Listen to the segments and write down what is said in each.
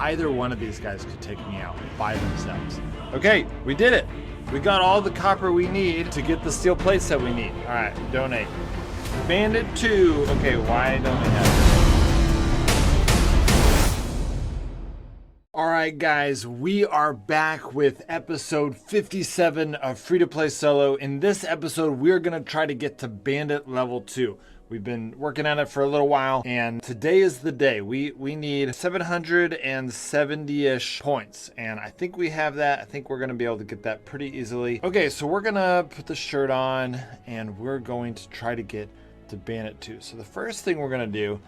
either one of these guys could take me out by themselves. Okay, we did it. We got all the copper we need to get the steel plates that we need. All right, donate. Bandit 2. Okay, why don't we have this? All right, guys, we are back with episode 57 of Free to Play Solo. In this episode, we're going to try to get to Bandit level 2. We've been working on it for a little while, and today is the day. We need 770-ish points, and I think we have that. I think we're going to be able to get that pretty easily. Okay, so we're going to put the shirt on, and we're going to try to get to Bandit 2. So the first thing we're going to do,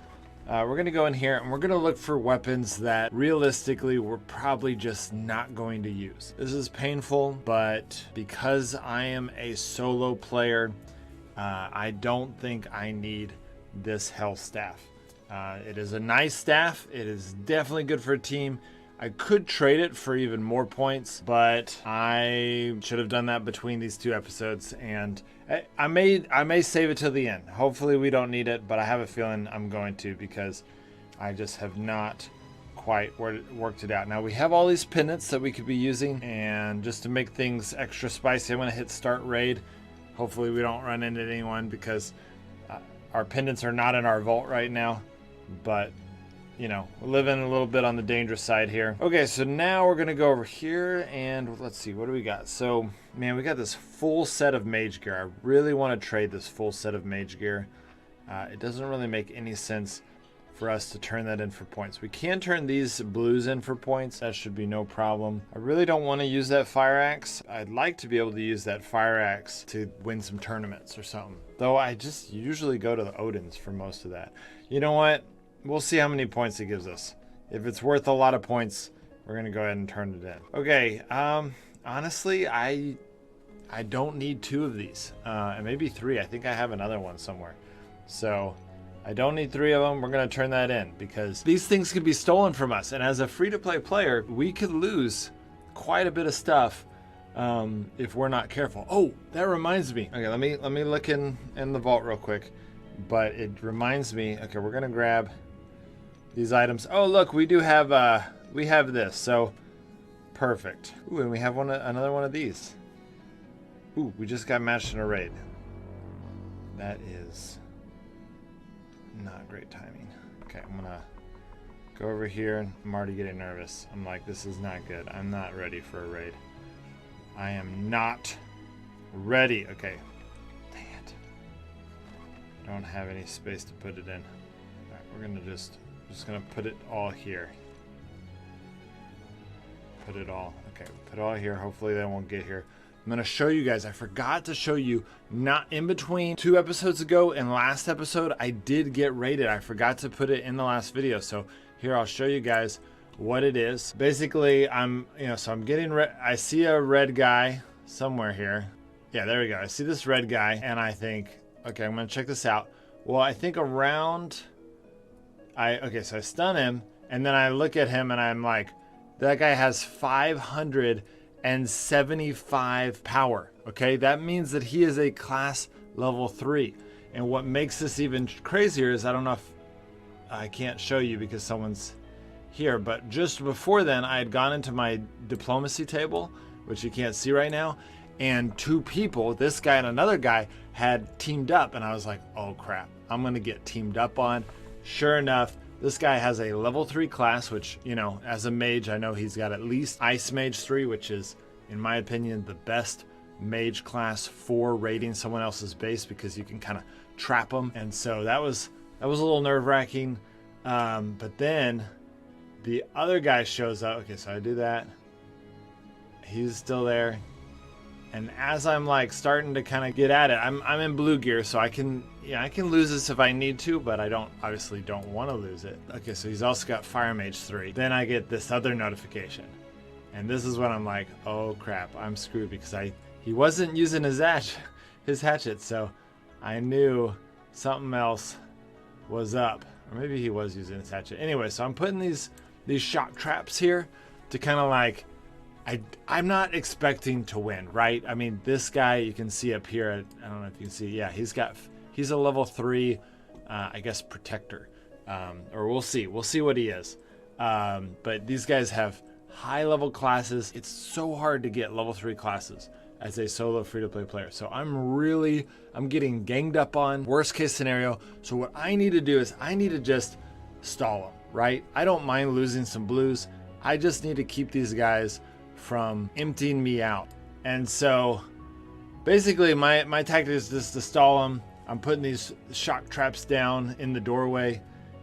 we're going to go in here, and we're going to look for weapons that realistically we're probably just not going to use. This is painful, but because I am a solo player, I don't think I need this health staff. It is a nice staff. It is definitely good for a team. I could trade it for even more points, but I should have done that between these two episodes, and I may save it till the end. Hopefully we don't need it, but I have a feeling I'm going to, because I just have not quite worked it out. Now we have all these pendants that we could be using, and just to make things extra spicy, I'm going to hit start raid. Hopefully we don't run into anyone, because our pendants are not in our vault right now, but you know, we're living a little bit on the dangerous side here. Okay, so now we're gonna go over here, and let's see, what do we got? So, man, we got this full set of mage gear. I really want to trade this full set of mage gear. It doesn't really make any sense for us to turn that in for points. We can turn these blues in for points. That should be no problem. I really don't want to use that fire axe. I'd like to be able to use that fire axe to win some tournaments or something. Though I just usually go to the Odins for most of that. You know what? We'll see how many points it gives us. If it's worth a lot of points, we're gonna go ahead and turn it in. Okay, honestly, I don't need 2 of these. And maybe 3. I think I have another one somewhere. So I don't need 3 of them. We're going to turn that in, because these things can be stolen from us. And as a free-to-play player, we could lose quite a bit of stuff if we're not careful. Oh, that reminds me. Okay, let me look in the vault real quick. But it reminds me. Okay, we're going to grab these items. Oh, look, we do have we have this. So perfect. Ooh, and we have another one of these. Ooh, we just got matched in a raid. That is not great timing. Okay, I'm gonna go over here. I'm already getting nervous. I'm like, this is not good. I'm not ready for a raid. I am not ready. Okay. Dang it. Don't have any space to put it in. Alright, we're gonna just gonna put it all here. Put it all. Okay, put it all here. Hopefully they won't get here. I'm going to show you guys. I forgot to show you, not in between 2 episodes ago and last episode, I did get raided. I forgot to put it in the last video. So here, I'll show you guys what it is. Basically, I'm getting I see a red guy somewhere here. Yeah, there we go. I see this red guy, and I think, okay, I'm going to check this out. Well, I think around, okay, so I stun him, and then I look at him, and I'm like, that guy has 575 power. Okay, that means that he is a class level 3. And what makes this even crazier is, I don't know if I can't show you because someone's here, but just before then I had gone into my diplomacy table, which you can't see right now, and 2 people, this guy and another guy, had teamed up, and I was like, oh crap, I'm gonna get teamed up on. Sure enough, this guy has a level 3 class, which, you know, as a mage, I know he's got at least Ice Mage 3, which is, in my opinion, the best mage class for raiding someone else's base, because you can kind of trap them. And so that was a little nerve-wracking. But then the other guy shows up. Okay, so I do that. He's still there. And as I'm like starting to kind of get at it, I'm in blue gear, so I can lose this if I need to, but I obviously don't want to lose it. Okay, so he's also got Fire Mage 3. Then I get this other notification, and this is when I'm like, oh crap, I'm screwed, because he wasn't using his hatchet, so I knew something else was up, or maybe he was using his hatchet. Anyway, so I'm putting these shock traps here to kind of like. I'm not expecting to win, right? I mean, this guy, you can see up here, I don't know if you can see, yeah, he's a level 3, I guess, protector. Or we'll see what he is. But these guys have high level classes. It's so hard to get level 3 classes as a solo free-to-play player. So I'm getting ganged up on. Worst case scenario. So what I need to do is I need to just stall them, right? I don't mind losing some blues. I just need to keep these guys from emptying me out. And so basically my tactic is just to stall them. I'm putting these shock traps down in the doorway,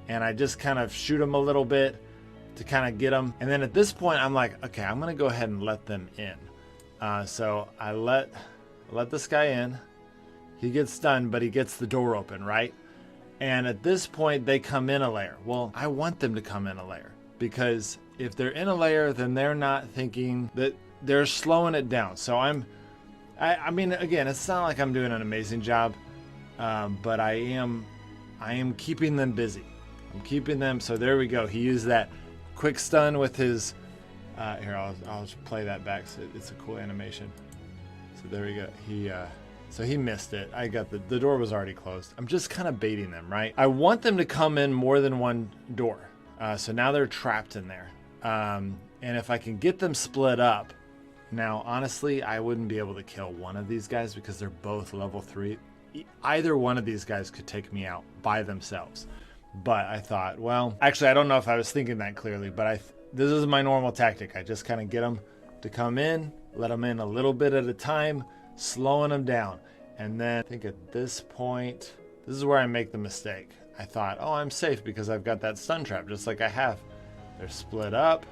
and I just kind of shoot them a little bit to kind of get them. And then at this point, I'm like, okay, I'm gonna go ahead and let them in. So I let this guy in. He gets stunned, but he gets the door open, right? And at this point, they come in a layer. Well, I want them to come in a layer, because if they're in a layer, then they're not thinking that they're slowing it down. So I mean, again, it's not like I'm doing an amazing job, but I am keeping them busy. I'm keeping them. So there we go. He used that quick stun with his. Here, I'll just play that back. So it's a cool animation. So there we go. So he missed it. I got the door was already closed. I'm just kind of baiting them, right? I want them to come in more than one door. So now they're trapped in there. And if I can get them split up, now honestly, I wouldn't be able to kill one of these guys because they're both level 3. Either one of these guys could take me out by themselves. But I thought, well, actually, I don't know if I was thinking that clearly, but this is my normal tactic. I just kind of get them to come in, let them in a little bit at a time, slowing them down. And then I think at this point, this is where I make the mistake. I thought, oh, I'm safe because I've got that stun trap, just like I have. They're split up,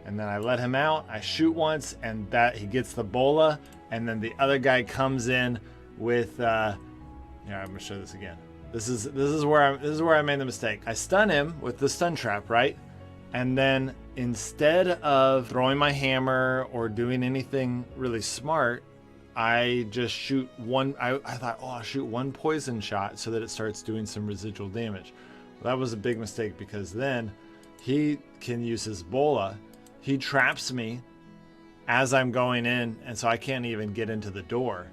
and then I let him out. I shoot once, and that he gets the bola, and then the other guy comes in with. Here, I'm gonna show this again. This is where I made the mistake. I stun him with the stun trap, right? And then instead of throwing my hammer or doing anything really smart, I just shoot one. I thought, oh, I'll shoot one poison shot so that it starts doing some residual damage. Well, that was a big mistake, because then he can use his bola. He traps me as I'm going in, and so I can't even get into the door.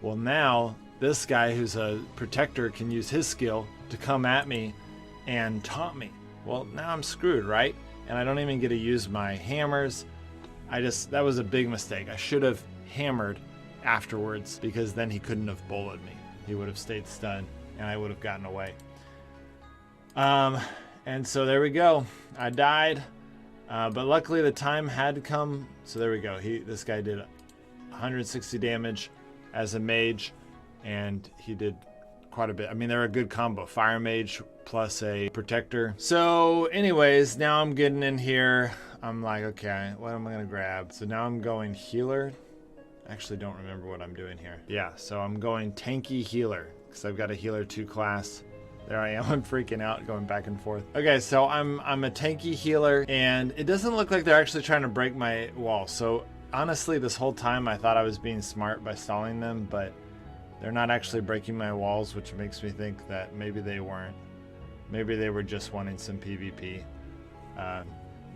Well, now this guy who's a protector can use his skill to come at me and taunt me. Well, now I'm screwed, right? And I don't even get to use my hammers. That was a big mistake. I should have hammered afterwards, because then he couldn't have bullied me. He would have stayed stunned and I would have gotten away. And so there we go. I died, but luckily the time had come. So there we go. This guy did 160 damage as a mage, and he did quite a bit. I mean, they're a good combo. Fire mage plus a protector. So anyways, now I'm getting in here. I'm like, okay, what am I gonna grab? So now I'm going healer. I actually don't remember what I'm doing here. Yeah, so I'm going tanky healer, because I've got a healer 2 class. There I am. I'm freaking out, going back and forth. Okay, so I'm a tanky healer, and it doesn't look like they're actually trying to break my wall. So honestly, this whole time I thought I was being smart by stalling them, but they're not actually breaking my walls, which makes me think that maybe they weren't. Maybe they were just wanting some PvP.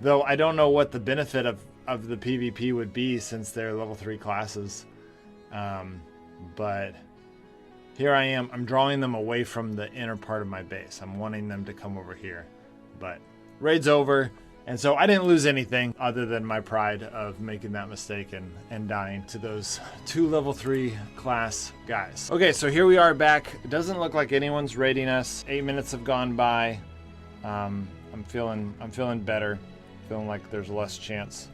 Though I don't know what the benefit of the PvP would be, since they're level 3 classes. But here I am. I'm drawing them away from the inner part of my base. I'm wanting them to come over here. But raid's over. And so I didn't lose anything other than my pride of making that mistake and dying to those 2 level 3 class guys. Okay, so here we are back. It doesn't look like anyone's raiding us. 8 minutes have gone by. I'm feeling better. Feeling like there's less chance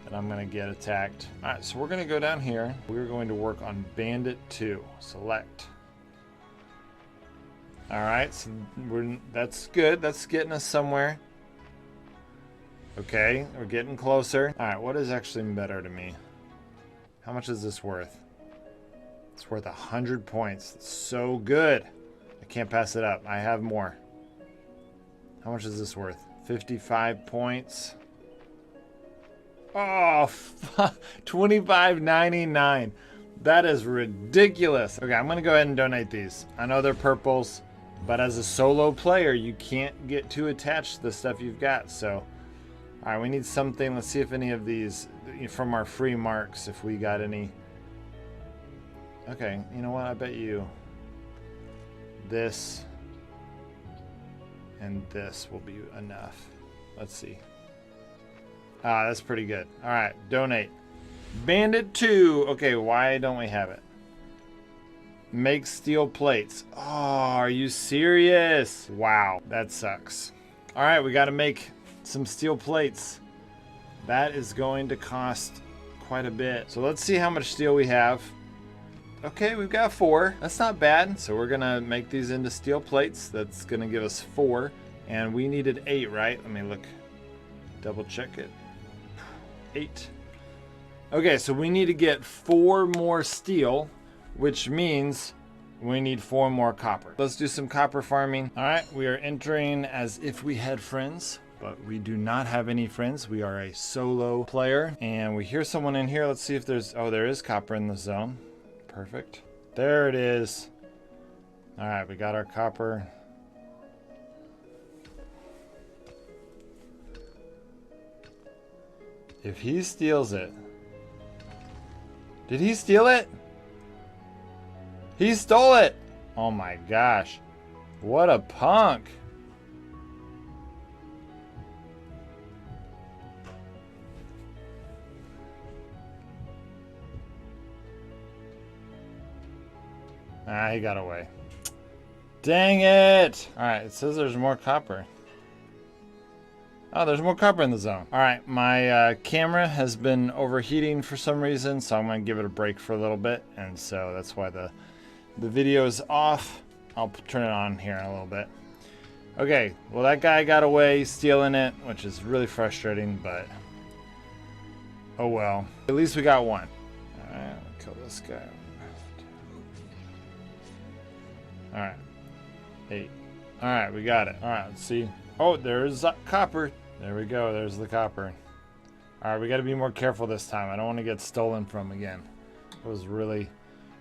that I'm gonna get attacked. All right, so we're gonna go down here. We're going to work on Bandit 2. Select. All right, so that's good. That's getting us somewhere. Okay, we're getting closer. All right, what is actually better to me? How much is this worth? It's worth 100 points. It's so good. I can't pass it up. I have more. How much is this worth? 55 points. Oh, $25.99. That is ridiculous. Okay, I'm gonna go ahead and donate these. I know they're purples, but as a solo player, you can't get too attached to the stuff you've got, so. All right, we need something. Let's see if any of these, from our free marks, if we got any. Okay, you know what? I bet you this and this will be enough. Let's see. Ah, that's pretty good. All right, donate. Bandit 2. Okay, why don't we have it? Make steel plates. Oh, are you serious? Wow, that sucks. All right, we got to make some steel plates. That is going to cost quite a bit. So let's see how much steel we have. Okay, we've got 4. That's not bad. So we're gonna make these into steel plates. That's gonna give us 4. And we needed 8, right? Let me look, double check it. 8. Okay, so we need to get 4 more steel, which means we need 4 more copper. Let's do some copper farming. All right, we are entering as if we had friends, but we do not have any friends. We are a solo player, and we hear someone in here. Let's see if there's, oh, there is copper in the zone. Perfect. There it is. All right, we got our copper. If he steals it. Did he steal it? He stole it. Oh my gosh. What a punk. Ah, he got away. Dang it! Alright, it says there's more copper. Oh, there's more copper in the zone. Alright, my camera has been overheating for some reason, so I'm going to give it a break for a little bit. And so that's why the video is off. I'll turn it on here in a little bit. Okay, well that guy got away stealing it, which is really frustrating, but oh well. At least we got one. Alright, I'll kill this guy. Alright. 8. Alright, we got it. Alright, let's see. Oh, there's copper. There we go. There's the copper. Alright, we got to be more careful this time. I don't want to get stolen from again. It was really...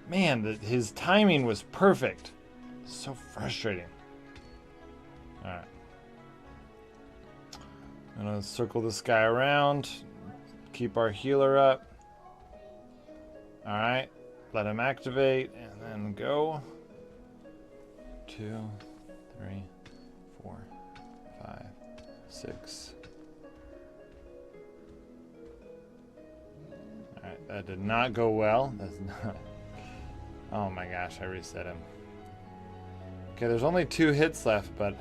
Man, his timing was perfect. So frustrating. Alright. I'm going to circle this guy around. Keep our healer up. Alright. Let him activate and then go. 2, 3, 4, 5, 6. Alright, that did not go well. That's not. Oh my gosh, I reset him. Okay, there's only 2 hits left, but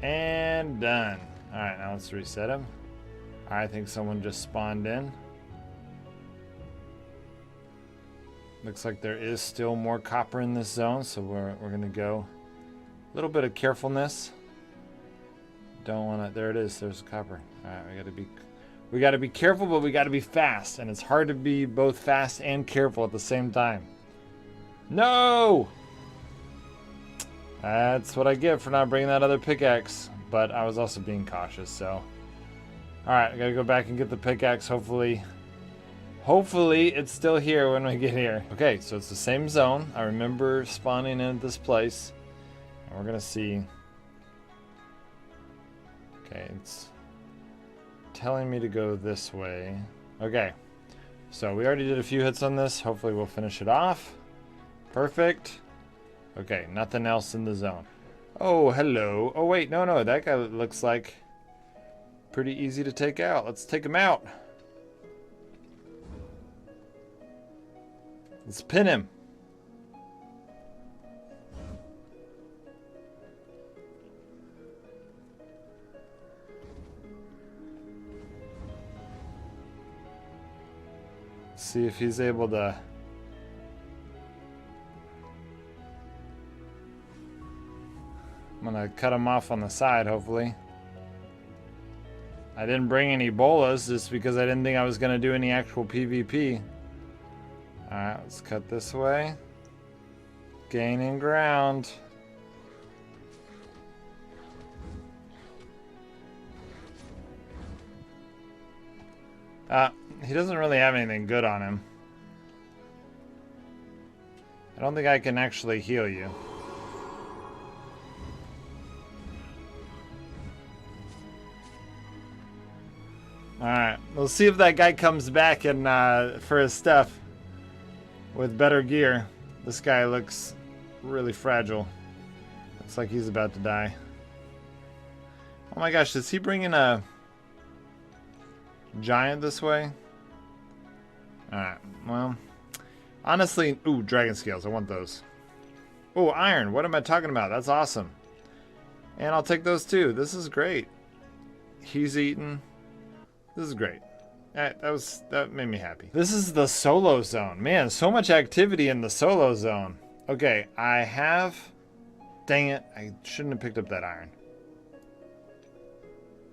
and done. Alright, now let's reset him. I think someone just spawned in. Looks like there is still more copper in this zone, so we're gonna go a little bit of carefulness. Don't wanna, there it is, there's copper. Alright, we gotta be careful, but we gotta be fast, and it's hard to be both fast and careful at the same time. No! That's what I get for not bringing that other pickaxe, but I was also being cautious, so. Alright, I gotta go back and get the pickaxe, hopefully it's still here when we get here. Okay, so it's the same zone. I remember spawning in at this place. And we're gonna see. Okay, it's telling me to go this way. Okay, so we already did a few hits on this. Hopefully we'll finish it off. Perfect. Okay, nothing else in the zone. Oh, hello. Oh wait, no, that guy looks like pretty easy to take out. Let's take him out. Let's pin him. See if he's able to. I'm gonna cut him off on the side, hopefully. I didn't bring any bolas just because I didn't think I was gonna do any actual PvP. Alright, let's cut this way. Gaining ground. He doesn't really have anything good on him. I don't think I can actually heal you. Alright, we'll see if that guy comes back and for his stuff with better gear. This guy looks really fragile. Looks like he's about to die. Oh my gosh, is he bringing a giant this way? Alright, well, honestly, ooh, dragon scales, I want those. Oh, iron, what am I talking about? That's awesome. And I'll take those too. This is great. He's eating. This is great. That made me happy. This is the solo zone. Man, so much activity in the solo zone. Okay, I have... Dang it, I shouldn't have picked up that iron.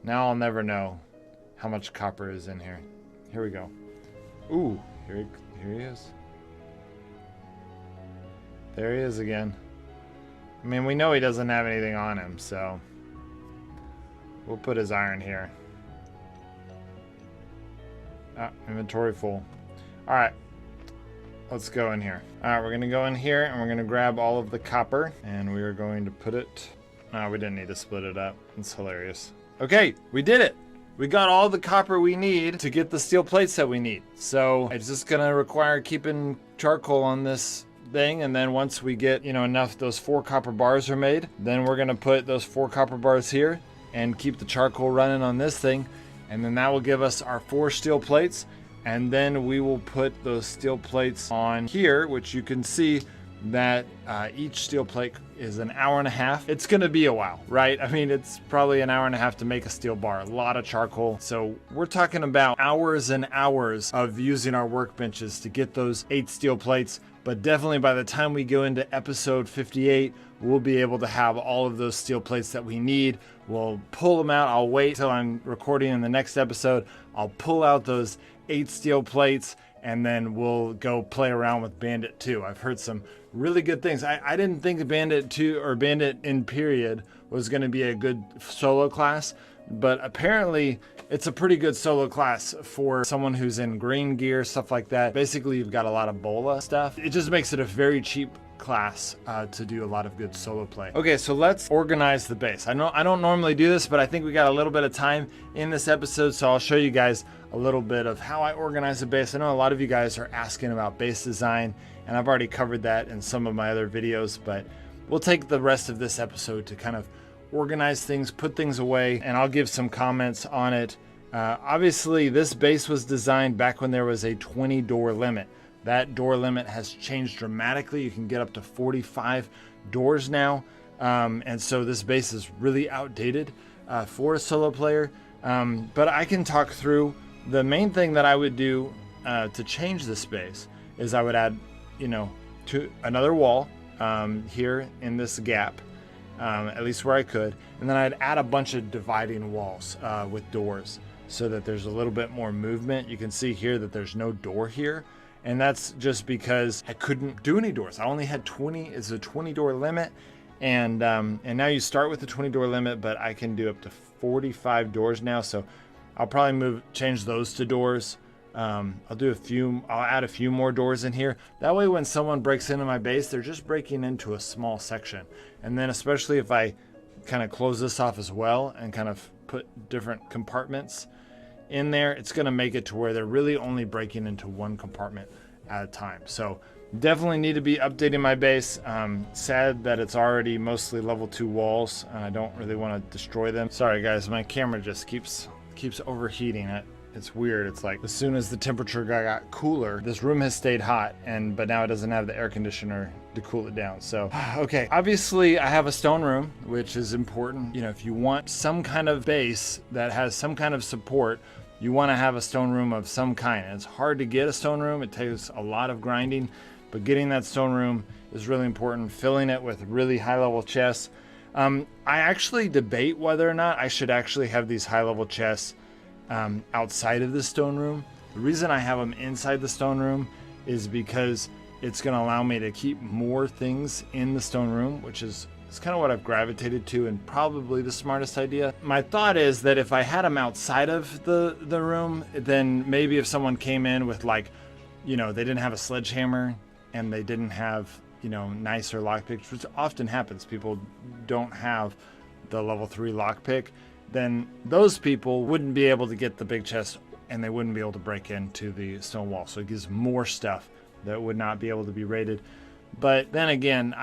Now I'll never know how much copper is in here. Here we go. Ooh, here he is. There he is again. I mean, we know he doesn't have anything on him, so we'll put his iron here. Ah, inventory full. All right, let's go in here. All right, we're gonna go in here and we're gonna grab all of the copper and we are going to put it. No, we didn't need to split it up. It's hilarious. Okay, we did it. We got all the copper we need to get the steel plates that we need. So it's just gonna require keeping charcoal on this thing, and then once we get, you know, enough, those 4 copper bars are made, then we're gonna put those 4 copper bars here and keep the charcoal running on this thing, and then that will give us our 4 steel plates, and then we will put those steel plates on here, which you can see that each steel plate is an hour and a half. It's gonna be a while, right? I mean, it's probably an hour and a half to make a steel bar, a lot of charcoal. So we're talking about hours and hours of using our workbenches to get those 8 steel plates. But definitely by the time we go into episode 58, we'll be able to have all of those steel plates that we need. We'll pull them out. I'll wait till I'm recording in the next episode. I'll pull out those 8 steel plates and then we'll go play around with Bandit 2. I've heard some really good things. I didn't think Bandit 2 or Bandit in period was going to be a good solo class, but apparently it's a pretty good solo class for someone who's in green gear, stuff like that. Basically, you've got a lot of bola stuff. It just makes it a very cheap class to do a lot of good solo play. Okay, so let's organize the base. I don't normally do this, but I think we got a little bit of time in this episode, so I'll show you guys a little bit of how I organize the base. I know a lot of you guys are asking about base design, and I've already covered that in some of my other videos, but we'll take the rest of this episode to kind of organize things, put things away, and I'll give some comments on it. Obviously, this base was designed back when there was a 20 door limit. That door limit has changed dramatically. You can get up to 45 doors now. And so this base is really outdated for a solo player. But I can talk through the main thing that I would do to change this base is I would add, you know, to another wall here in this gap. At least where I could, and then I'd add a bunch of dividing walls with doors so that there's a little bit more movement. You can see here that there's no door here, and that's just because I couldn't do any doors. I only had 20. It's a 20 door limit, and now you start with the 20 door limit, but I can do up to 45 doors now. So I'll probably change those to doors. I'll add a few more doors in here. That way when someone breaks into my base, they're just breaking into a small section. And then especially if I kind of close this off as well and kind of put different compartments in there, it's going to make it to where they're really only breaking into one compartment at a time. So definitely need to be updating my base. Sad that it's already mostly level 2 walls and I don't really want to destroy them. Sorry guys, my camera just keeps overheating it. It's weird. It's like as soon as the temperature got cooler, this room has stayed hot, but now it doesn't have the air conditioner to cool it down. So, okay. Obviously, I have a stone room, which is important. You know, if you want some kind of base that has some kind of support, you want to have a stone room of some kind. And it's hard to get a stone room. It takes a lot of grinding, but getting that stone room is really important. Filling it with really high-level chests. I actually debate whether or not I should actually have these high-level chests outside of the stone room. The reason I have them inside the stone room is because it's going to allow me to keep more things in the stone room, which is kind of what I've gravitated to and probably the smartest idea. My thought is that if I had them outside of the room, then maybe if someone came in with, like, you know, they didn't have a sledgehammer and they didn't have, you know, nicer lockpicks, which often happens. People don't have the level 3 lockpick. Then those people wouldn't be able to get the big chest and they wouldn't be able to break into the stone wall. So it gives more stuff that would not be able to be raided. But then again,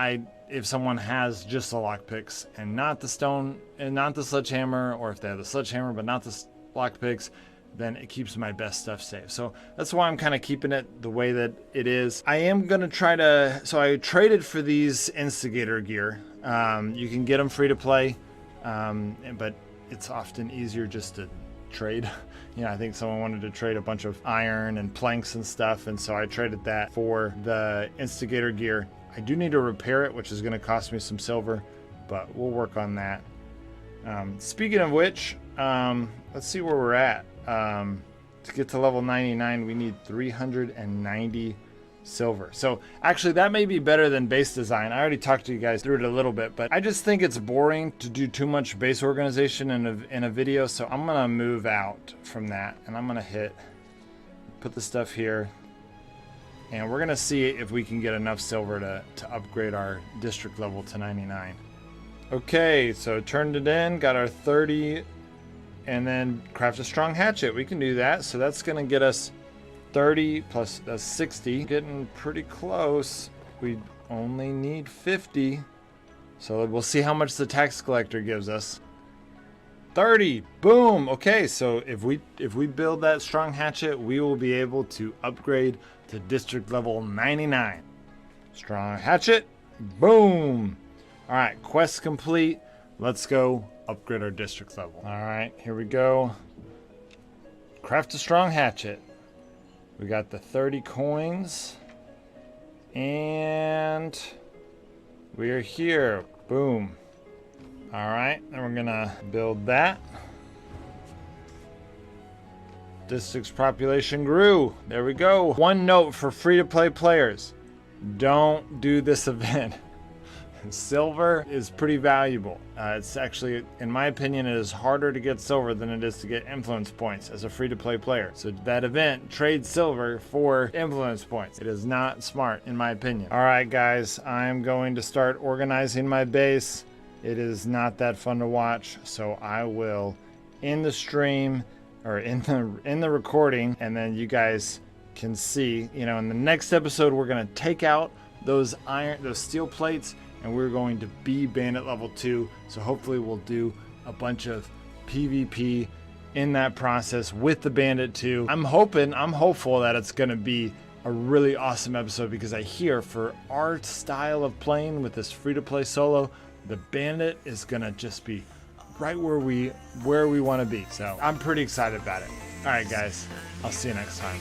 if someone has just the lockpicks and not the stone and not the sledgehammer, or if they have the sledgehammer but not the lockpicks, then it keeps my best stuff safe. So that's why I'm kind of keeping it the way that it is. I am going to try to, so I traded for these instigator gear. You can get them free to play, but it's often easier just to trade. You know, I think someone wanted to trade a bunch of iron and planks and stuff, and so I traded that for the instigator gear. I do need to repair it, which is going to cost me some silver, but we'll work on that. Speaking of which, let's see where we're at. To get to level 99, we need 390 silver. So actually that may be better than base design. I already talked to you guys through it a little bit, but I just think it's boring to do too much base organization in a video. So I'm going to move out from that, and I'm going to put the stuff here, and we're going to see if we can get enough silver to upgrade our district level to 99. Okay, so turned it in, got our 30, and then craft a strong hatchet. We can do that. So that's going to get us 30 plus 60. Getting pretty close. We only need 50. So we'll see how much the tax collector gives us. 30. Boom. Okay, so if we build that strong hatchet, we will be able to upgrade to district level 99. Strong hatchet. Boom. All right, quest complete. Let's go upgrade our district level. All right, here we go. Craft a strong hatchet. We got the 30 coins, and we are here. Boom. All right, then we're gonna build that. District's population grew. There we go. One note for free-to-play players: don't do this event. Silver is pretty valuable. It's actually, in my opinion, it is harder to get silver than it is to get influence points as a free-to-play player. So that event trades silver for influence points. It is not smart, in my opinion. All right, guys, I'm going to start organizing my base. It is not that fun to watch, so I will end the stream, or in the recording, and then you guys can see. You know, in the next episode, we're gonna take out those steel plates, and we're going to be bandit level 2. So hopefully we'll do a bunch of PvP in that process with the bandit 2. I'm hopeful that it's going to be a really awesome episode, because I hear for our style of playing with this free-to-play solo, the bandit is going to just be right where we want to be. So I'm pretty excited about it. All right, guys, I'll see you next time.